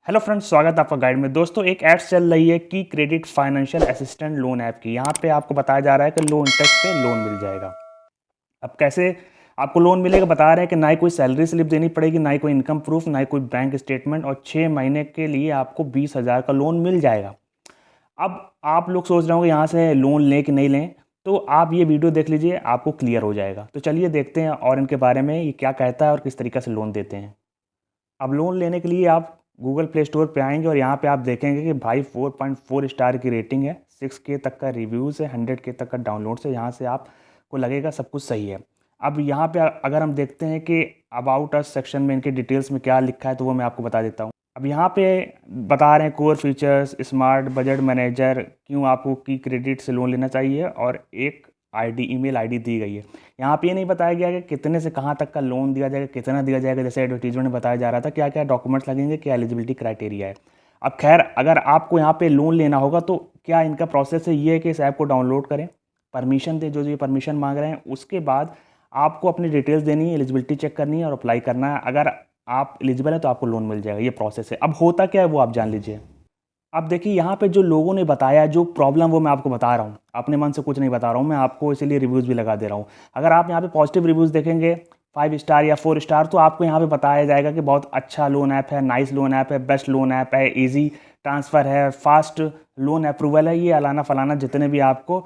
Hello friends, स्वागत है आपका गाइड में। दोस्तों, एक एड्स चल रही है की credit financial assistant loan app की। यहाँ पे आपको बताया जा रहा है कि लो इंटरेस्ट पे लोन मिल जाएगा। अब कैसे आपको लोन मिलेगा बता रहे हैं कि ना ही कोई सैलरी स्लिप देनी पड़ेगी, ना ही कोई इनकम प्रूफ, ना ही कोई बैंक स्टेटमेंट, और 6 महीने के लिए आपको 20,000 का लोन मिल जाएगा। अब आप लोग सोच रहे होंगे यहाँ से लोन लें कि नहीं लें, तो आप ये वीडियो देख लीजिए, आपको क्लियर हो जाएगा। तो चलिए देखते हैं और इनके बारे में ये क्या कहता है और किस तरीके से लोन देते हैं। अब लोन लेने के लिए आप गूगल प्ले स्टोर पे आएंगे और यहाँ पे आप देखेंगे कि भाई 4.4 स्टार की रेटिंग है, 6K तक का रिव्यूज़ है, 100K तक का डाउनलोड्स है। यहाँ से आपको लगेगा सब कुछ सही है। अब यहाँ पे अगर हम देखते हैं कि अबाउट अस सेक्शन में इनके डिटेल्स में क्या लिखा है, तो वो मैं आपको बता देता हूँ। अब यहाँ पे बता रहे हैं core features, smart budget manager, क्यों आपको की क्रेडिट से लोन लेना चाहिए, और एक ईमेल आईडी दी गई है। यहाँ पे ये नहीं बताया गया कि कितने से कहाँ तक का लोन दिया जाएगा, कितना दिया जाएगा, जैसे एडवर्टीजमेंट में बताया जा रहा था, क्या क्या डॉक्यूमेंट्स लगेंगे, क्या एलिजिबिलिटी क्राइटेरिया है। अब खैर, अगर आपको यहाँ पे लोन लेना होगा तो क्या इनका प्रोसेस है, ये है कि इस ऐप को डाउनलोड करें, परमिशन दें, जो ये परमिशन मांग रहे हैं। उसके बाद आपको अपनी डिटेल्स देनी है, एलिजिबिलिटी चेक करनी है और अप्लाई करना है। अगर आप एलिजिबल है तो आपको लोन मिल जाएगा। ये प्रोसेस है। अब होता क्या है वो आप जान लीजिए। अब देखिए, यहाँ पे जो लोगों ने बताया, जो प्रॉब्लम, वो मैं आपको बता रहा हूँ, अपने मन से कुछ नहीं बता रहा हूँ मैं आपको, इसीलिए रिव्यूज़ भी लगा दे रहा हूँ। अगर आप यहाँ पे पॉजिटिव रिव्यूज़ देखेंगे 5 स्टार या 4 स्टार, तो आपको यहाँ पे बताया जाएगा कि बहुत अच्छा लोन ऐप है, नाइस लोन ऐप है, बेस्ट लोन ऐप है, ईजी ट्रांसफ़र है, फास्ट लोन अप्रूवल है, ये अलाना फलाना जितने भी आपको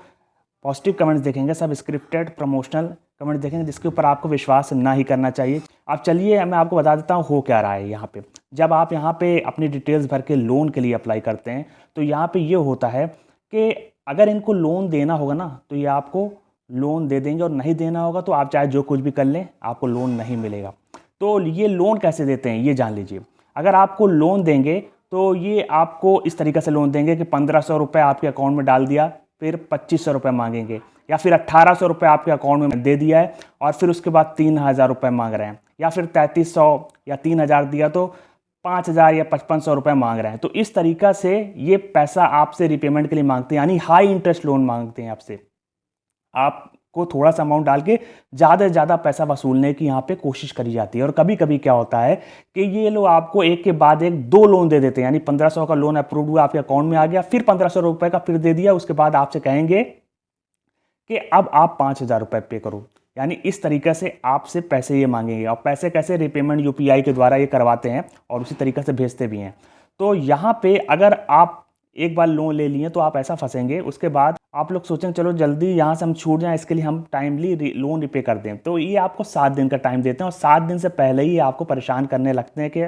पॉजिटिव कमेंट्स देखेंगे सब स्क्रिप्टेड प्रमोशनल कमेंट देखेंगे, जिसके ऊपर आपको विश्वास ना ही करना चाहिए। अब चलिए मैं आपको बता देता हूँ हो क्या रहा है यहाँ पे। जब आप यहाँ पे अपनी डिटेल्स भर के लोन के लिए अप्लाई करते हैं, तो यहाँ पे ये होता है कि अगर इनको लोन देना होगा ना, तो ये आपको लोन दे देंगे, और नहीं देना होगा तो आप चाहे जो कुछ भी कर लें, आपको लोन नहीं मिलेगा। तो ये लोन कैसे देते हैं ये जान लीजिए। अगर आपको लोन देंगे तो ये आपको इस तरीके से लोन देंगे कि 1,500 रुपये आपके अकाउंट में डाल दिया, फिर 2,500 रुपये मांगेंगे, या फिर 1,800 रुपये आपके अकाउंट में दे दिया है और फिर उसके बाद 3,000 रुपये मांग रहे हैं, या फिर 3,300 या 3,000 दिया तो 5,000 या 5,500 रुपये मांग रहे हैं। तो इस तरीका से ये पैसा आपसे रिपेमेंट के लिए मांगते हैं, यानी हाई इंटरेस्ट लोन मांगते हैं आपसे। आपको थोड़ा सा अमाउंट डाल के ज़्यादा से ज़्यादा पैसा वसूलने की यहाँ पे कोशिश करी जाती है। और कभी कभी क्या होता है कि ये लोग आपको एक के बाद एक 2 लोन दे देते हैं, यानी 1,500 का लोन अप्रूव हुआ, आपके अकाउंट में आ गया, फिर 1,500 रुपये का फिर दे दिया, उसके बाद आपसे कहेंगे कि अब आप 5,000 रुपये पे करो। यानी इस तरीके से आपसे पैसे ये मांगेंगे। और पैसे कैसे, रिपेमेंट यूपीआई के द्वारा ये करवाते हैं और उसी तरीके से भेजते भी हैं। तो यहाँ पे अगर आप एक बार लोन ले लिए तो आप ऐसा फंसेंगे, उसके बाद आप लोग सोचेंगे चलो जल्दी यहाँ से हम छूट जाएं, इसके लिए हम टाइमली लोन रिपे कर दें। तो ये आपको 7 दिन का टाइम देते हैं, और 7 दिन से पहले ही आपको परेशान करने लगते हैं कि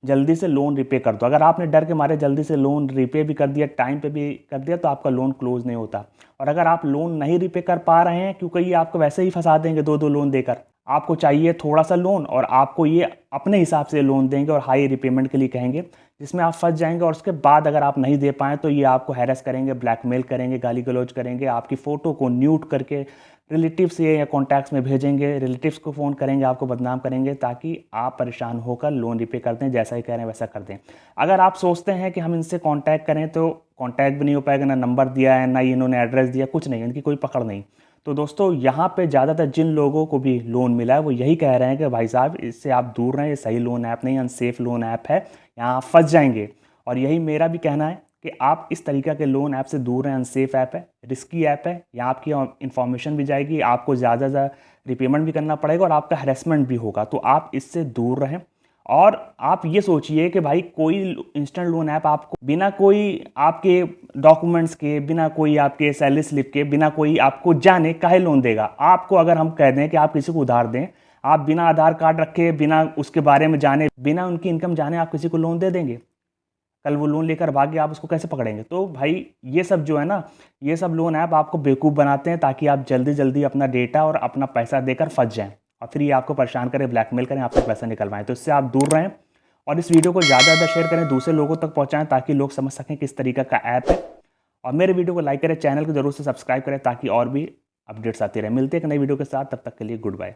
जल्दी से लोन रिपे कर दो। अगर आपने डर के मारे जल्दी से लोन रिपे भी कर दिया, टाइम पे भी कर दिया, तो आपका लोन क्लोज नहीं होता। और अगर आप लोन नहीं रिपे कर पा रहे हैं, क्योंकि ये आपको वैसे ही फंसा देंगे 2-2 लोन देकर, आपको चाहिए थोड़ा सा लोन और आपको ये अपने हिसाब से लोन देंगे और हाई रिपेमेंट के लिए कहेंगे, जिसमें आप फंस जाएंगे। और उसके बाद अगर आप नहीं दे पाएँ तो ये आपको हैरेस करेंगे, ब्लैकमेल करेंगे, गाली गलौज करेंगे, आपकी फ़ोटो को न्यूट करके रिलेटिव से या कॉन्टैक्ट्स में भेजेंगे, रिलेटिव्स को फ़ोन करेंगे, आपको बदनाम करेंगे, ताकि आप परेशान होकर लोन रिपे कर दें, जैसा ही कह रहे हैं वैसा कर दें। अगर आप सोचते हैं कि हम इनसे कॉन्टैक्ट करें तो कॉन्टैक्ट भी नहीं हो पाएगा, ना नंबर दिया है, ना इन्होंने एड्रेस दिया, कुछ नहीं, इनकी कोई पकड़ नहीं। तो दोस्तों, यहाँ पे ज़्यादातर जिन लोगों को भी लोन मिला है वो यही कह रहे हैं कि भाई साहब, इससे आप दूर रहें, ये सही लोन ऐप नहीं, अनसेफ लोन ऐप है, यहाँ आप फंस जाएंगे। और यही मेरा भी कहना है कि आप इस तरीक़े के लोन ऐप से दूर रहें। अनसेफ ऐप है, रिस्की ऐप है, यहाँ आपकी इन्फॉर्मेशन भी जाएगी, आपको ज़्यादा से ज़्यादा रिपेमेंट भी करना पड़ेगा और आपका हैरेसमेंट भी होगा। तो आप इससे दूर रहें। और आप ये सोचिए कि भाई कोई इंस्टेंट लोन ऐप आपको बिना कोई आपके डॉक्यूमेंट्स के, बिना कोई आपके सैलरी स्लिप के, बिना कोई आपको जाने काहे लोन देगा। आपको अगर हम कह दें कि आप किसी को उधार दें, आप बिना आधार कार्ड रखे, बिना उसके बारे में जाने, बिना उनकी इनकम जाने आप किसी को लोन दे देंगे, कल वो लोन लेकर भागे, आप उसको कैसे पकड़ेंगे। तो भाई ये सब जो है ना, ये सब लोन ऐप आपको बेवकूफ़ बनाते हैं, ताकि आप जल्दी जल्दी अपना डेटा और अपना पैसा देकर फंस जाएं, और फिर ये आपको परेशान करें, ब्लैकमेल करें, आपसे पैसा निकलवाएं। तो इससे आप दूर रहें और इस वीडियो को ज़्यादा से ज़्यादा शेयर करें, दूसरे लोगों तक पहुँचाएँ, ताकि लोग समझ सकें किस तरीके का ऐप है। और मेरे वीडियो को लाइक करें, चैनल को जरूर से सब्सक्राइब करें, ताकि और भी अपडेट्स आती रहे। मिलते हैं एक नई वीडियो के साथ, तब तक के लिए गुड बाय।